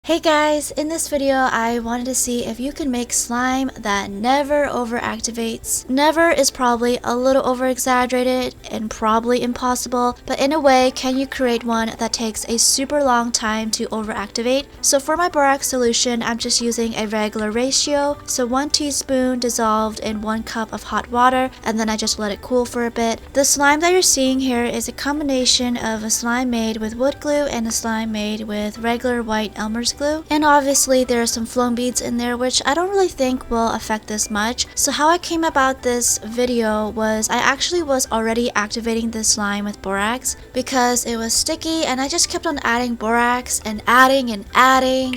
Hey guys, in this video I wanted to see if you can make slime that never overactivates. Never is probably a little over exaggerated and probably impossible, but in a way, can you create one that takes a super long time to overactivate? So for my borax solution, I'm just using a regular ratio, so 1 teaspoon dissolved in 1 cup of hot water, and then I just let it cool for a bit. The slime that you're seeing here is a combination of a slime made with wood glue and a slime made with regular white Elmer's glue, and obviously there are some foam beads in there which I don't really think will affect this much. So how I came about this video was I actually was already activating this slime with borax because it was sticky, and I just kept on adding borax and adding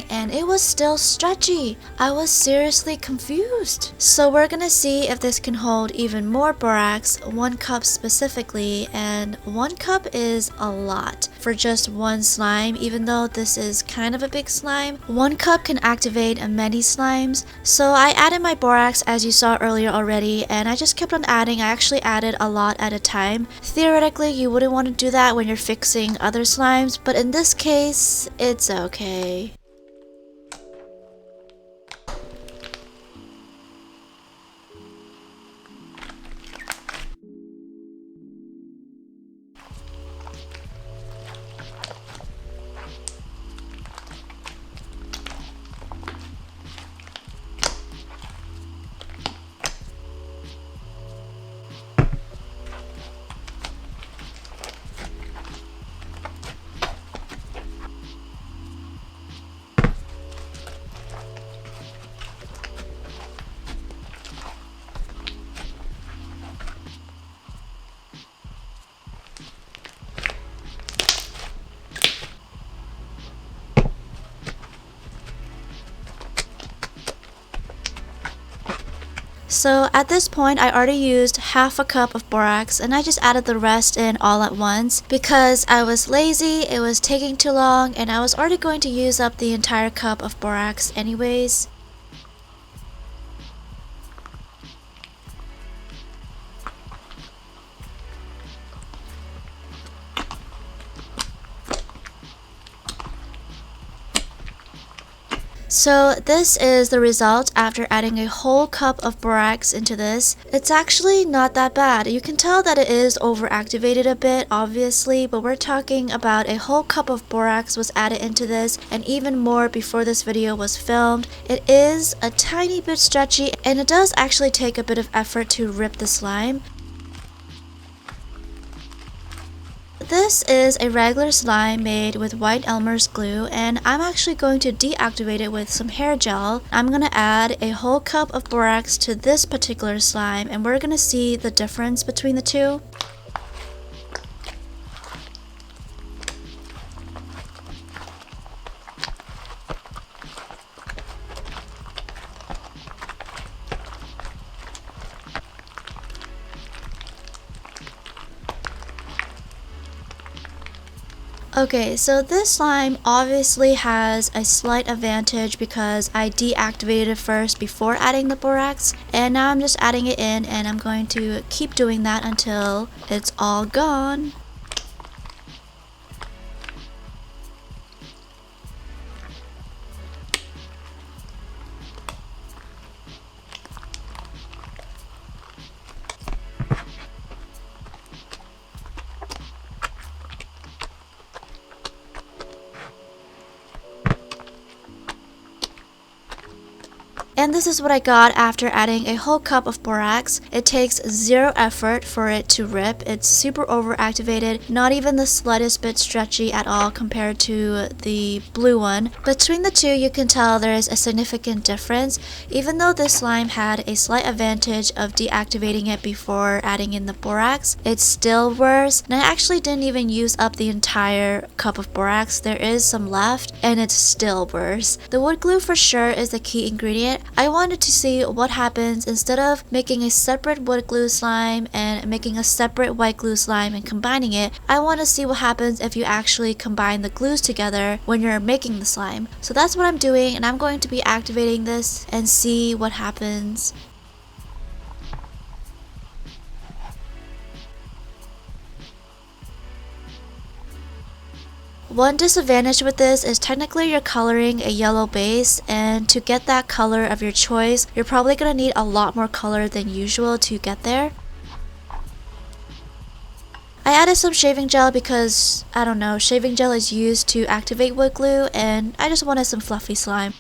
and it was still stretchy. I was seriously confused. So we're gonna see if this can hold even more borax, 1 cup specifically, and 1 cup is a lot for just one slime. Even though this is kind of a big slime, 1 cup can activate many slimes. So I added my borax as you saw earlier already, and I just kept on adding. I actually added a lot at a time. Theoretically, you wouldn't want to do that when you're fixing other slimes, but in this case, it's okay. So at this point I already used half a cup of borax, and I just added the rest in all at once because I was lazy, it was taking too long, and I was already going to use up the entire cup of borax anyways. So this is the result after adding a whole cup of borax into this. It's actually not that bad. You can tell that it is overactivated a bit, obviously, but we're talking about a whole cup of borax was added into this, and even more before this video was filmed. It is a tiny bit stretchy, and it does actually take a bit of effort to rip the slime. This is a regular slime made with white Elmer's glue, and I'm actually going to deactivate it with some hair gel. I'm going to add a whole cup of borax to this particular slime, and we're going to see the difference between the two. Okay, so this slime obviously has a slight advantage because I deactivated it first before adding the borax, and now I'm just adding it in, and I'm going to keep doing that until it's all gone. And this is what I got after adding a whole cup of borax. It takes 0 effort for it to rip. It's super overactivated, not even the slightest bit stretchy at all compared to the blue one. Between the two, you can tell there is a significant difference. Even though this slime had a slight advantage of deactivating it before adding in the borax, it's still worse. And I actually didn't even use up the entire cup of borax. There is some left, and it's still worse. The wood glue for sure is the key ingredient. I wanted to see what happens instead of making a separate wood glue slime and making a separate white glue slime and combining it. I want to see what happens if you actually combine the glues together when you're making the slime. So that's what I'm doing, and I'm going to be activating this and see what happens. One disadvantage with this is technically you're coloring a yellow base, and to get that color of your choice, you're probably going to need a lot more color than usual to get there. I added some shaving gel because, I don't know, shaving gel is used to activate wood glue and I just wanted some fluffy slime.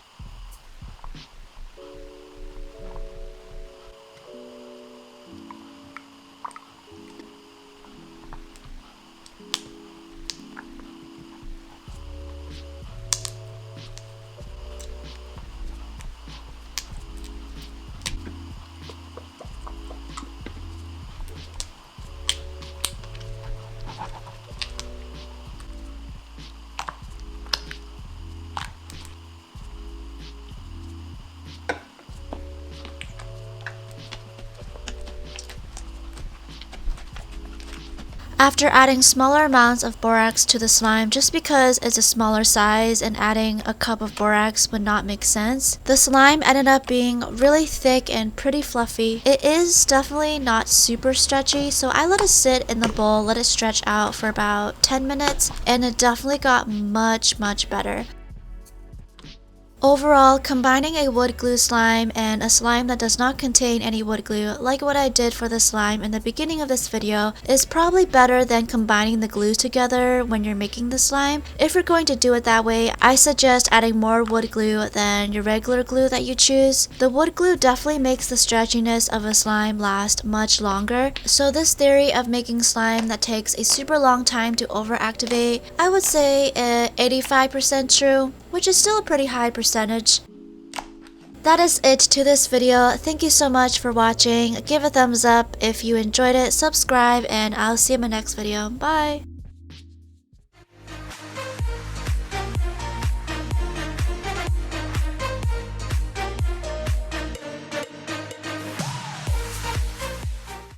After adding smaller amounts of borax to the slime just because it's a smaller size and adding a cup of borax would not make sense, the slime ended up being really thick and pretty fluffy. It is definitely not super stretchy, so I let it sit in the bowl, let it stretch out for about 10 minutes, and it definitely got much better. Overall, combining a wood glue slime and a slime that does not contain any wood glue, like what I did for the slime in the beginning of this video, is probably better than combining the glues together when you're making the slime. If you're going to do it that way, I suggest adding more wood glue than your regular glue that you choose. The wood glue definitely makes the stretchiness of a slime last much longer, so this theory of making slime that takes a super long time to overactivate, I would say 85% true, which is still a pretty high percentage. That is it to this video. Thank you so much for watching. Give a thumbs up if you enjoyed it, subscribe, and I'll see you in my next video. Bye!